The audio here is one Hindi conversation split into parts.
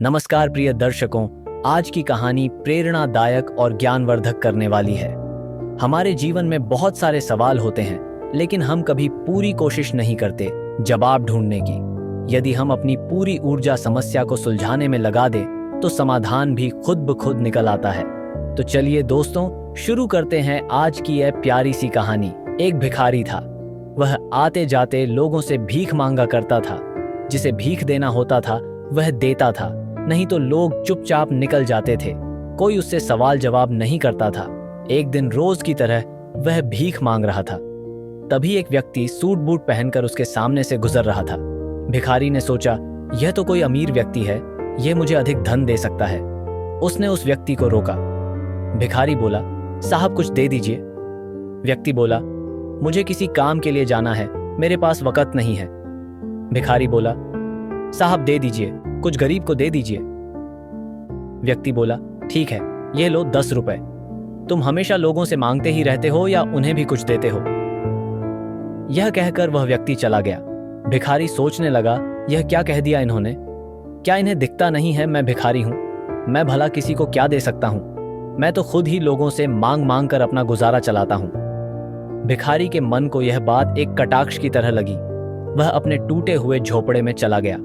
नमस्कार प्रिय दर्शकों, आज की कहानी प्रेरणादायक और ज्ञानवर्धक करने वाली है। हमारे जीवन में बहुत सारे सवाल होते हैं, लेकिन हम कभी पूरी कोशिश नहीं करते जवाब ढूंढने की। यदि हम अपनी पूरी ऊर्जा समस्या को सुलझाने में लगा दें, तो समाधान भी खुद ब खुद निकल आता है। तो चलिए दोस्तों, शुरू करते हैं आज की यह प्यारी सी कहानी। एक भिखारी था। वह आते जाते लोगों से भीख मांगा करता था। जिसे भीख देना होता था वह देता था, नहीं तो लोग चुपचाप निकल जाते थे। कोई उससे सवाल जवाब नहीं करता था। एक दिन रोज की तरह वह भीख मांग रहा था। तभी एक व्यक्ति सूट बूट पहनकर उसके सामने से गुजर रहा था। भिखारी ने सोचा, यह तो कोई अमीर व्यक्ति है, यह मुझे अधिक धन दे सकता है। उसने उस व्यक्ति को रोका। भिखारी बोला, साहब कुछ दे दीजिए। व्यक्ति बोला, मुझे किसी काम के लिए जाना है, मेरे पास वक्त नहीं है। भिखारी बोला, साहब दे दीजिए, कुछ गरीब को दे दीजिए। व्यक्ति बोला, ठीक है, ये लो 10 रुपए। तुम हमेशा लोगों से मांगते ही रहते हो या उन्हें भी कुछ देते हो? यह कहकर वह व्यक्ति चला गया। भिखारी सोचने लगा, यह क्या कह दिया इन्होंने? क्या इन्हें दिखता नहीं है मैं भिखारी हूं? मैं भला किसी को क्या दे सकता हूं? मैं तो खुद ही लोगों से मांग मांग कर अपना गुजारा चलाता हूं। भिखारी के मन को यह बात एक कटाक्ष की तरह लगी। वह अपने टूटे हुए झोपड़े में चला गया।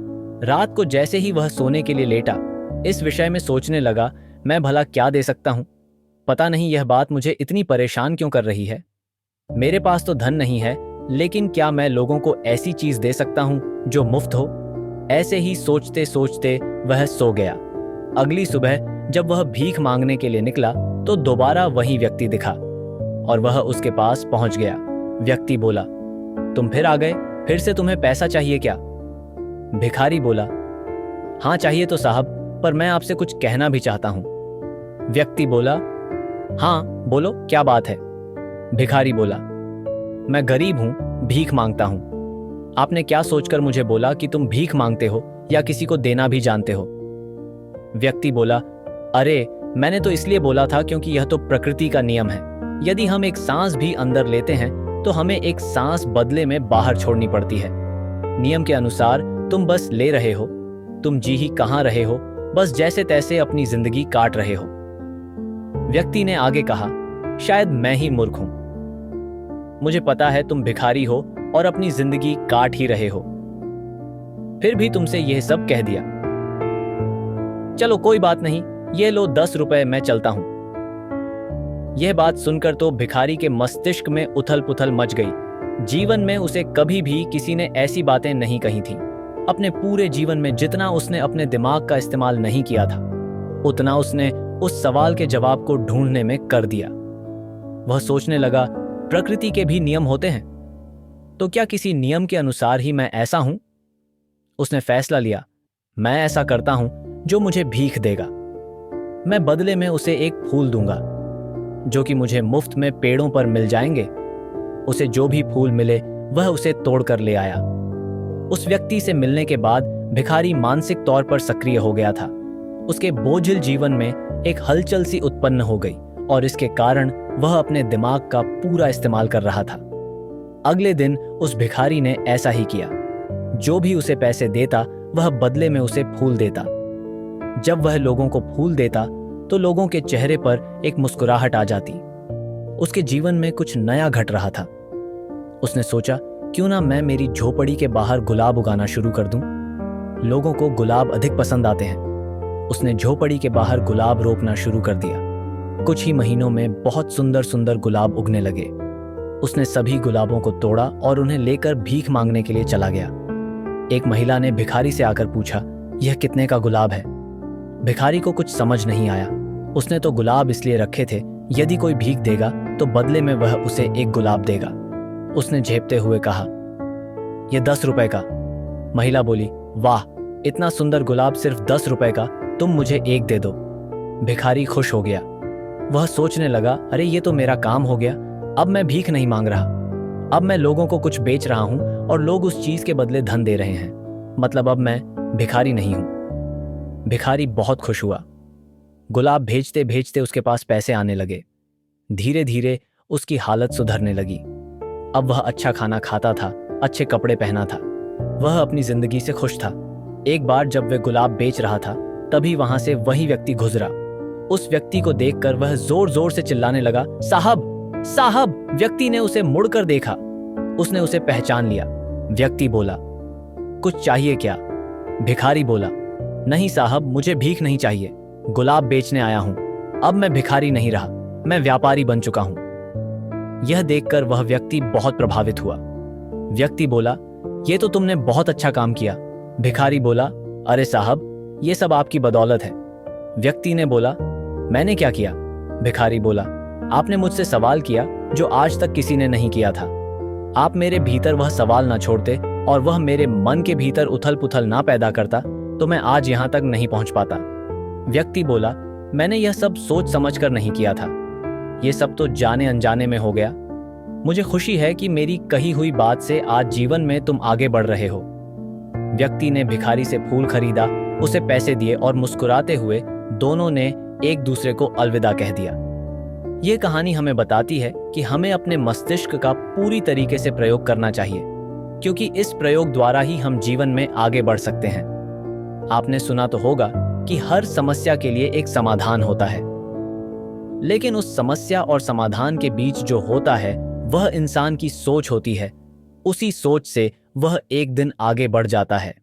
रात को जैसे ही वह सोने के लिए लेटा, इस विषय में सोचने लगा, मैं भला क्या दे सकता हूं? पता नहीं यह बात मुझे इतनी परेशान क्यों कर रही है। मेरे पास तो धन नहीं है, लेकिन क्या मैं लोगों को ऐसी चीज दे सकता हूं जो मुफ्त हो? ऐसे ही सोचते सोचते वह सो गया। अगली सुबह जब वह भीख मांगने के लिए निकला, तो दोबारा वही व्यक्ति दिखा और वह उसके पास पहुंच गया। व्यक्ति बोला, तुम फिर आ गए, फिर से तुम्हें पैसा चाहिए क्या? भिखारी बोला, हाँ चाहिए तो साहब, पर मैं आपसे कुछ कहना भी चाहता हूं। व्यक्ति बोला, हाँ बोलो, क्या बात है? भिखारी बोला, मैं गरीब हूं, भीख मांगता हूं। आपने क्या सोचकर मुझे बोला कि तुम भीख मांगते हो या किसी को देना भी जानते हो? व्यक्ति बोला, अरे मैंने तो इसलिए बोला था क्योंकि यह तो प्रकृति का नियम है। यदि हम एक सांस भी अंदर लेते हैं तो हमें एक सांस बदले में बाहर छोड़नी पड़ती है। नियम के अनुसार तुम बस ले रहे हो, तुम जी ही कहां रहे हो, बस जैसे तैसे अपनी जिंदगी काट रहे हो। व्यक्ति ने आगे कहा, शायद मैं ही मूर्ख हूं। मुझे पता है तुम भिखारी हो और अपनी जिंदगी काट ही रहे हो, फिर भी तुमसे यह सब कह दिया। चलो कोई बात नहीं, ये लो 10 रुपए, मैं चलता हूं। यह बात सुनकर तो भिखारी के मस्तिष्क में उथल पुथल मच गई। जीवन में उसे कभी भी किसी ने ऐसी बातें नहीं कही थी। अपने पूरे जीवन में जितना उसने अपने दिमाग का इस्तेमाल नहीं किया था, उतना उसने उस सवाल के जवाब को ढूंढने में कर दिया। वह सोचने लगा, प्रकृति के भी नियम होते हैं, तो क्या किसी नियम के अनुसार ही मैं ऐसा हूं? उसने फैसला लिया, मैं ऐसा करता हूं, जो मुझे भीख देगा मैं बदले में उसे एक फूल दूंगा, जो कि मुझे मुफ्त में पेड़ों पर मिल जाएंगे। उसे जो भी फूल मिले वह उसे तोड़कर ले आया। उस व्यक्ति से मिलने के बाद भिखारी मानसिक तौर पर सक्रिय हो गया था। उसके बोझिल जीवन में एक हलचल सी उत्पन्न हो गई और इसके कारण वह अपने दिमाग का पूरा इस्तेमाल कर रहा था। अगले दिन उस भिखारी ने ऐसा ही किया। जो भी उसे पैसे देता वह बदले में उसे फूल देता। जब वह लोगों को फूल देता तो लोगों के चेहरे पर एक मुस्कुराहट आ जाती। उसके जीवन में कुछ नया घट रहा था। उसने सोचा, क्यों ना मैं मेरी झोपड़ी के बाहर गुलाब उगाना शुरू कर दूं? लोगों को गुलाब अधिक पसंद आते हैं। उसने झोपड़ी के बाहर गुलाब रोपना शुरू कर दिया। कुछ ही महीनों में बहुत सुंदर सुंदर गुलाब उगने लगे। उसने सभी गुलाबों को तोड़ा और उन्हें लेकर भीख मांगने के लिए चला गया। एक महिला ने भिखारी से आकर पूछा, यह कितने का गुलाब है? भिखारी को कुछ समझ नहीं आया। उसने तो गुलाब इसलिए रखे थे, यदि कोई भीख देगा तो बदले में वह उसे एक गुलाब देगा। उसने झेपते हुए कहा, यह 10 रुपए का। महिला बोली, वाह, इतना सुंदर गुलाब सिर्फ 10 रुपए का, तुम मुझे एक दे दो। भिखारी खुश हो गया। वह सोचने लगा, अरे ये तो मेरा काम हो गया। अब मैं भीख नहीं मांग रहा, अब मैं लोगों को कुछ बेच रहा हूं और लोग उस चीज के बदले धन दे रहे हैं। मतलब अब मैं भिखारी नहीं हूं। भिखारी बहुत खुश हुआ। गुलाब भेजते भेजते उसके पास पैसे आने लगे। धीरे धीरे उसकी हालत सुधरने लगी। अब वह अच्छा खाना खाता था, अच्छे कपड़े पहना था। वह अपनी जिंदगी से खुश था। एक बार जब वह गुलाब बेच रहा था तभी वहां से वही व्यक्ति गुजरा। उस व्यक्ति को देखकर वह जोर जोर से चिल्लाने लगा, साहब साहब। व्यक्ति ने उसे मुड़कर देखा। उसने उसे पहचान लिया। व्यक्ति बोला, कुछ चाहिए क्या? भिखारी बोला, नहीं साहब, मुझे भीख नहीं चाहिए, गुलाब बेचने आया हूं। अब मैं भिखारी नहीं रहा, मैं व्यापारी बन चुका हूं। यह देखकर वह व्यक्ति बहुत प्रभावित हुआ। व्यक्ति बोला, यह तो तुमने बहुत अच्छा काम किया। भिखारी बोला, अरे साहब, यह सब आपकी बदौलत है। व्यक्ति ने बोला, मैंने क्या किया? भिखारी बोला, आपने मुझसे सवाल किया जो आज तक किसी ने नहीं किया था। आप मेरे भीतर वह सवाल ना छोड़ते और वह मेरे मन के भीतर उथल पुथल ना पैदा करता तो मैं आज यहां तक नहीं पहुंच पाता। व्यक्ति बोला, मैंने यह सब सोच समझकर नहीं किया था, यह सब तो जाने अनजाने में हो गया। मुझे खुशी है कि मेरी कही हुई बात से आज जीवन में तुम आगे बढ़ रहे हो। व्यक्ति ने भिखारी से फूल खरीदा, उसे पैसे दिए और मुस्कुराते हुए दोनों ने एक दूसरे को अलविदा कह दिया। यह कहानी हमें बताती है कि हमें अपने मस्तिष्क का पूरी तरीके से प्रयोग करना चाहिए, क्योंकि इस प्रयोग द्वारा ही हम जीवन में आगे बढ़ सकते हैं। आपने सुना तो होगा कि हर समस्या के लिए एक समाधान होता है, लेकिन उस समस्या और समाधान के बीच जो होता है वह इंसान की सोच होती है। उसी सोच से वह एक दिन आगे बढ़ जाता है।